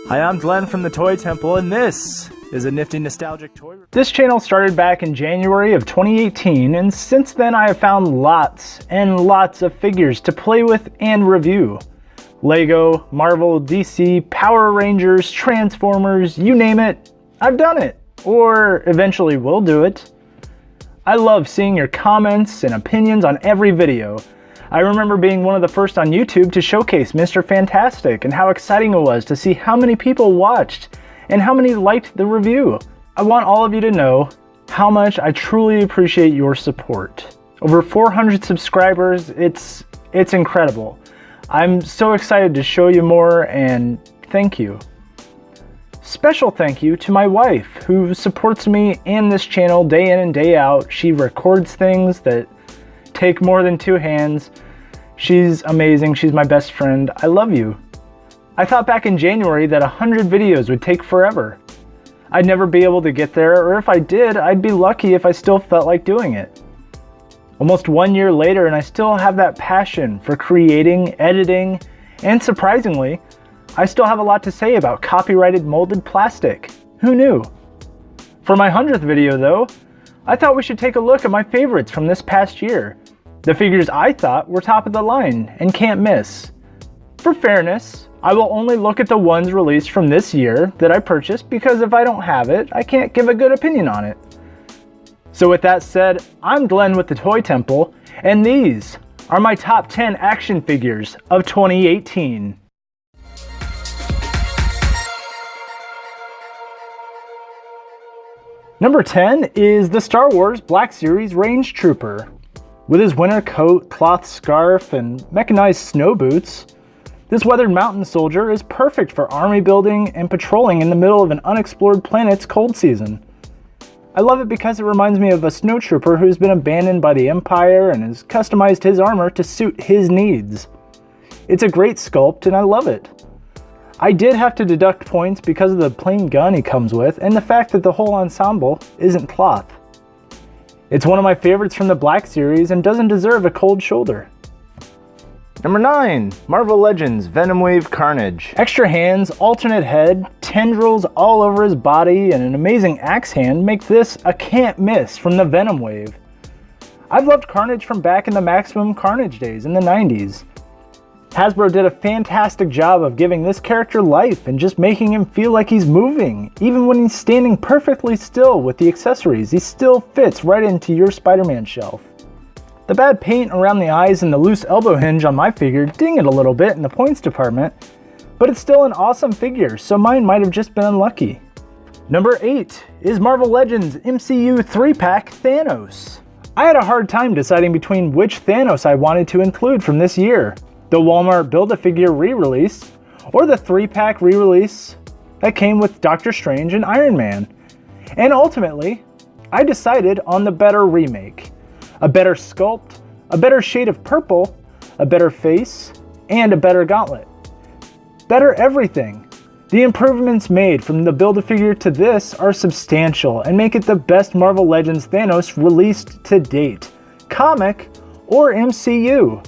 Hi, I'm Glenn from the Toy Temple, and this is a nifty nostalgic toy. This channel started back in January of 2018, and since then I have found lots and lots of figures to play with and review. Lego, Marvel, DC, Power Rangers, Transformers, you name it, I've done it, or eventually will do it. I love seeing your comments and opinions on every video. I remember being one of the first on YouTube to showcase Mr. Fantastic and how exciting it was to see how many people watched and how many liked the review. I want all of you to know how much I truly appreciate your support. Over 400 subscribers, it's incredible. I'm so excited to show you more, and thank you. Special thank you to my wife, who supports me and this channel day in and day out. She records things that take more than two hands. She's amazing. She's my best friend. I love you. I thought back in January that 100 videos would take forever. I'd never be able to get there, or if I did, I'd be lucky if I still felt like doing it. Almost 1 year later, and I still have that passion for creating, editing, and surprisingly, I still have a lot to say about copyrighted molded plastic. Who knew? For my 100th video though, I thought we should take a look at my favorites from this past year. The figures I thought were top of the line and can't miss. For fairness, I will only look at the ones released from this year that I purchased, because if I don't have it, I can't give a good opinion on it. So with that said, I'm Glenn with the Toy Temple, and these are my top 10 action figures of 2018. Number 10 is the Star Wars Black Series Range Trooper. With his winter coat, cloth scarf, and mechanized snow boots, this weathered mountain soldier is perfect for army building and patrolling in the middle of an unexplored planet's cold season. I love it because it reminds me of a snowtrooper who's been abandoned by the Empire and has customized his armor to suit his needs. It's a great sculpt and I love it. I did have to deduct points because of the plain gun he comes with and the fact that the whole ensemble isn't cloth. It's one of my favorites from the Black Series and doesn't deserve a cold shoulder. Number 9, Marvel Legends Venom Wave Carnage. Extra hands, alternate head, tendrils all over his body, and an amazing axe hand make this a can't miss from the Venom Wave. I've loved Carnage from back in the Maximum Carnage days in the 90s. Hasbro did a fantastic job of giving this character life and just making him feel like he's moving. Even when he's standing perfectly still with the accessories, he still fits right into your Spider-Man shelf. The bad paint around the eyes and the loose elbow hinge on my figure ding it a little bit in the points department, but it's still an awesome figure, so mine might have just been unlucky. Number 8 is Marvel Legends MCU 3-pack Thanos. I had a hard time deciding between which Thanos I wanted to include from this year. The Walmart Build-A-Figure re-release, or the 3-pack re-release that came with Doctor Strange and Iron Man. And ultimately, I decided on the better remake. A better sculpt, a better shade of purple, a better face, and a better gauntlet. Better everything. The improvements made from the Build-A-Figure to this are substantial and make it the best Marvel Legends Thanos released to date, comic or MCU.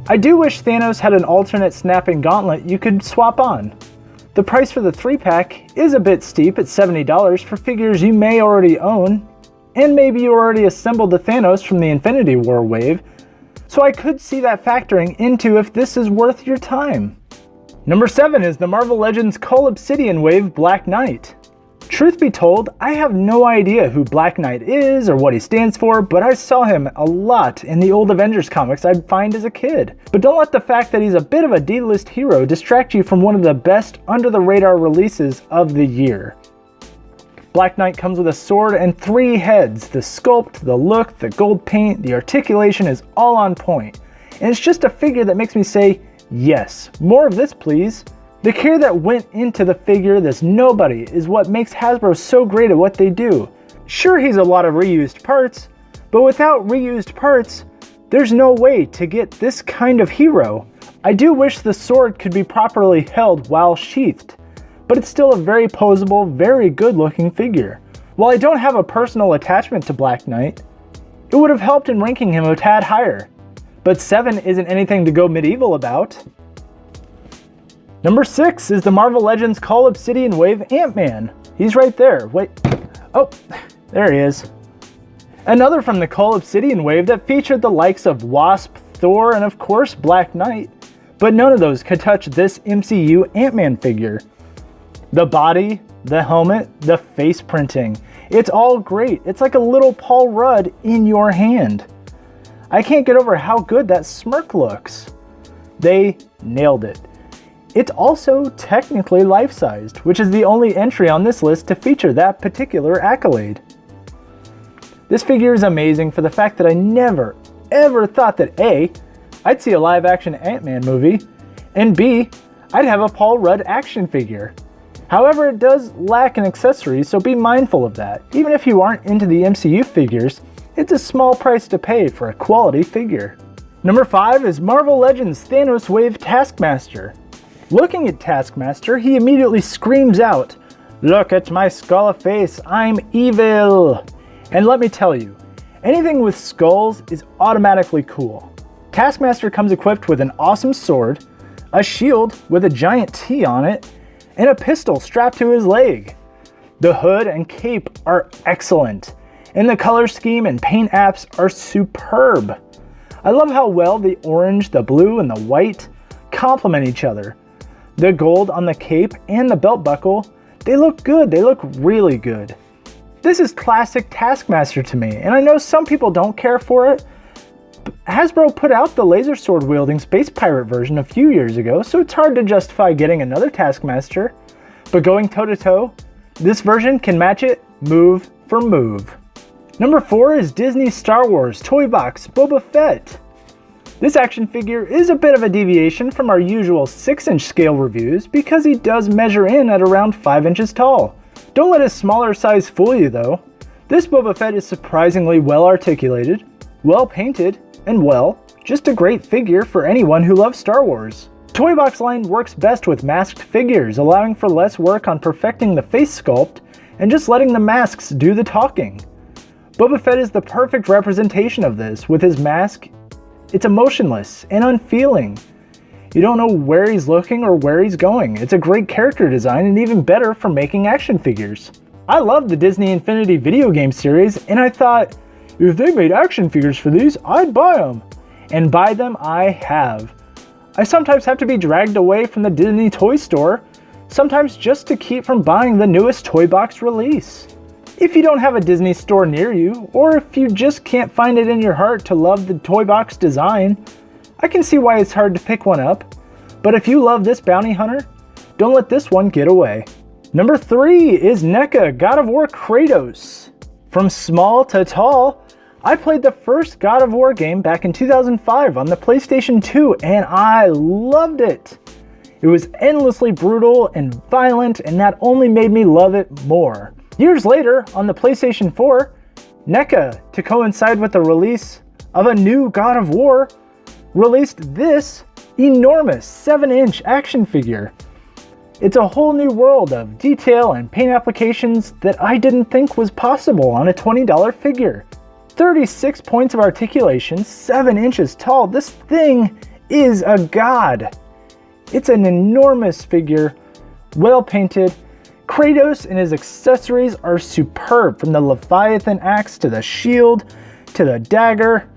I do wish Thanos had an alternate snapping gauntlet you could swap on. The price for the 3-pack is a bit steep at $70 for figures you may already own, and maybe you already assembled the Thanos from the Infinity War wave, so I could see that factoring into if this is worth your time. Number 7 is the Marvel Legends Cull Obsidian Wave Black Knight. Truth be told, I have no idea who Black Knight is or what he stands for, but I saw him a lot in the old Avengers comics I'd find as a kid. But don't let the fact that he's a bit of a D-list hero distract you from one of the best under-the-radar releases of the year. Black Knight comes with a sword and 3 heads. The sculpt, the look, the gold paint, the articulation is all on point. And it's just a figure that makes me say, yes, more of this please. The care that went into the figure, this nobody, is what makes Hasbro so great at what they do. Sure, he's a lot of reused parts, but without reused parts, there's no way to get this kind of hero. I do wish the sword could be properly held while sheathed, but it's still a very posable, very good looking figure. While I don't have a personal attachment to Black Knight, it would have helped in ranking him a tad higher. But 7 isn't anything to go medieval about. Number 6 is the Marvel Legends Call Obsidian Wave Ant-Man. He's right there. Wait. Oh, there he is. Another from the Call Obsidian Wave that featured the likes of Wasp, Thor, and of course Black Knight. But none of those could touch this MCU Ant-Man figure. The body, the helmet, the face printing. It's all great. It's like a little Paul Rudd in your hand. I can't get over how good that smirk looks. They nailed it. It's also technically life-sized, which is the only entry on this list to feature that particular accolade. This figure is amazing for the fact that I never, ever thought that A, I'd see a live-action Ant-Man movie, and B, I'd have a Paul Rudd action figure. However, it does lack an accessory, so be mindful of that. Even if you aren't into the MCU figures, it's a small price to pay for a quality figure. Number 5 is Marvel Legends Thanos Wave Taskmaster. Looking at Taskmaster, he immediately screams out, "Look at my skull face, I'm evil!" And let me tell you, anything with skulls is automatically cool. Taskmaster comes equipped with an awesome sword, a shield with a giant T on it, and a pistol strapped to his leg. The hood and cape are excellent, and the color scheme and paint apps are superb. I love how well the orange, the blue, and the white complement each other. The gold on the cape and the belt buckle, they look good, they look really good. This is classic Taskmaster to me, and I know some people don't care for it. Hasbro put out the laser sword wielding space pirate version a few years ago, so it's hard to justify getting another Taskmaster. But going toe to toe, this version can match it move for move. Number 4 is Disney Star Wars Toy Box Boba Fett. This action figure is a bit of a deviation from our usual 6-inch scale reviews because he does measure in at around 5 inches tall. Don't let his smaller size fool you though. This Boba Fett is surprisingly well articulated, well painted, and well, just a great figure for anyone who loves Star Wars. Toy Box line works best with masked figures, allowing for less work on perfecting the face sculpt and just letting the masks do the talking. Boba Fett is the perfect representation of this. With his mask, it's emotionless and unfeeling. You don't know where he's looking or where he's going. It's a great character design and even better for making action figures. I love the Disney Infinity video game series, and I thought, if they made action figures for these, I'd buy them. And buy them I have. I sometimes have to be dragged away from the Disney toy store, sometimes just to keep from buying the newest Toy Box release. If you don't have a Disney store near you, or if you just can't find it in your heart to love the Toy Box design, I can see why it's hard to pick one up. But if you love this bounty hunter, don't let this one get away. Number 3 is NECA God of War Kratos. From small to tall, I played the first God of War game back in 2005 on the PlayStation 2 and I loved it. It was endlessly brutal and violent, and that only made me love it more. Years later, on the PlayStation 4, NECA, to coincide with the release of a new God of War, released this enormous 7-inch action figure. It's a whole new world of detail and paint applications that I didn't think was possible on a $20 figure. 36 points of articulation, 7 inches tall. This thing is a god. It's an enormous figure, well painted. Kratos and his accessories are superb, from the Leviathan axe to the shield to the dagger,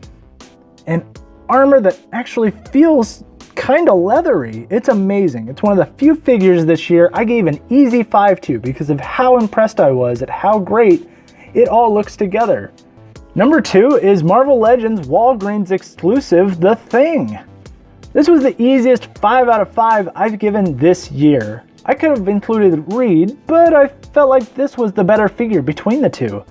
and armor that actually feels kind of leathery. It's amazing. It's one of the few figures this year I gave an easy 5 to because of how impressed I was at how great it all looks together. Number 2 is Marvel Legends Walgreens exclusive The Thing. This was the easiest 5 out of 5 I've given this year. I could have included Reed, but I felt like this was the better figure between the two.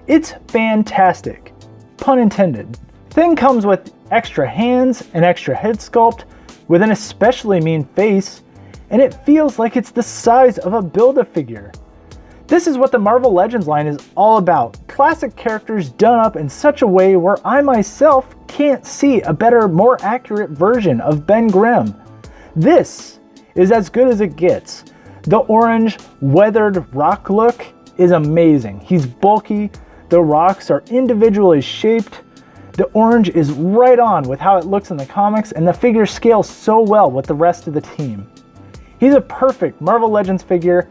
It's fantastic, pun intended. Thing comes with extra hands, an extra head sculpt, with an especially mean face, and it feels like it's the size of a Build-A-Figure. This is what the Marvel Legends line is all about. Classic characters done up in such a way where I myself can't see a better, more accurate version of Ben Grimm. This is as good as it gets. The orange, weathered rock look is amazing. He's bulky, the rocks are individually shaped, the orange is right on with how it looks in the comics, and the figure scales so well with the rest of the team. He's a perfect Marvel Legends figure,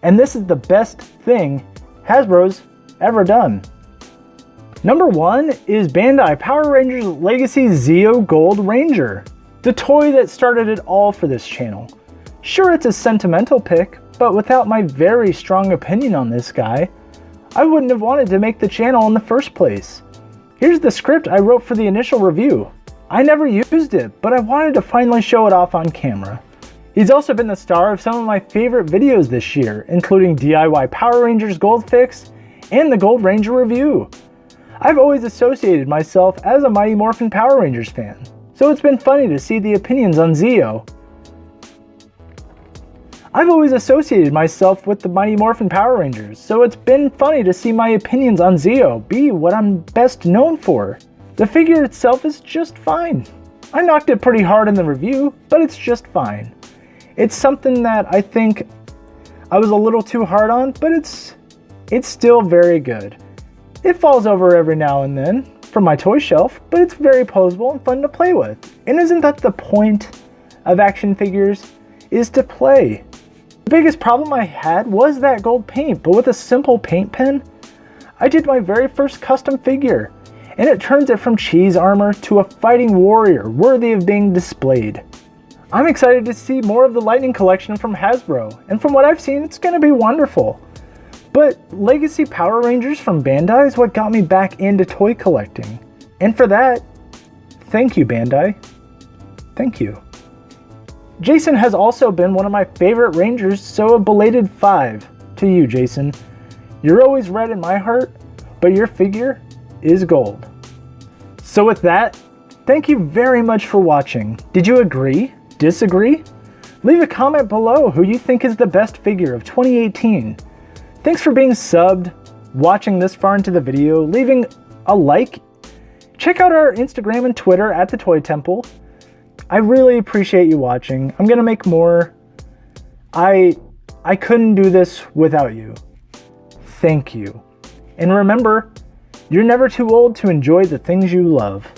and this is the best thing Hasbro's ever done. Number 1 is Bandai Power Rangers Legacy Zeo Gold Ranger, the toy that started it all for this channel. Sure, it's a sentimental pick, but without my very strong opinion on this guy, I wouldn't have wanted to make the channel in the first place. Here's the script I wrote for the initial review. I never used it, but I wanted to finally show it off on camera. He's also been the star of some of my favorite videos this year, including DIY Power Rangers Gold Fix and the Gold Ranger review. I've always associated myself as a Mighty Morphin Power Rangers fan, so it's been funny to see the opinions on Zeo. I've always associated myself with the Mighty Morphin Power Rangers, so it's been funny to see my opinions on Zeo be what I'm best known for. The figure itself is just fine. I knocked it pretty hard in the review, but it's just fine. It's something that I think I was a little too hard on, but it's still very good. It falls over every now and then from my toy shelf, but it's very posable and fun to play with. And isn't that the point of action figures, is to play? The biggest problem I had was that gold paint, but with a simple paint pen, I did my very first custom figure, and it turns it from cheese armor to a fighting warrior worthy of being displayed. I'm excited to see more of the Lightning collection from Hasbro, and from what I've seen, it's going to be wonderful. But Legacy Power Rangers from Bandai is what got me back into toy collecting. And for that, thank you, Bandai. Thank you. Jason has also been one of my favorite Rangers, so a belated 5 to you, Jason. You're always red in my heart, but your figure is gold. So with that, thank you very much for watching. Did you agree? Disagree? Leave a comment below who you think is the best figure of 2018. Thanks for being subbed, watching this far into the video, leaving a like. Check out our Instagram and Twitter at The Toy Temple. I really appreciate you watching. I'm gonna make more. I couldn't do this without you. Thank you. And remember, you're never too old to enjoy the things you love.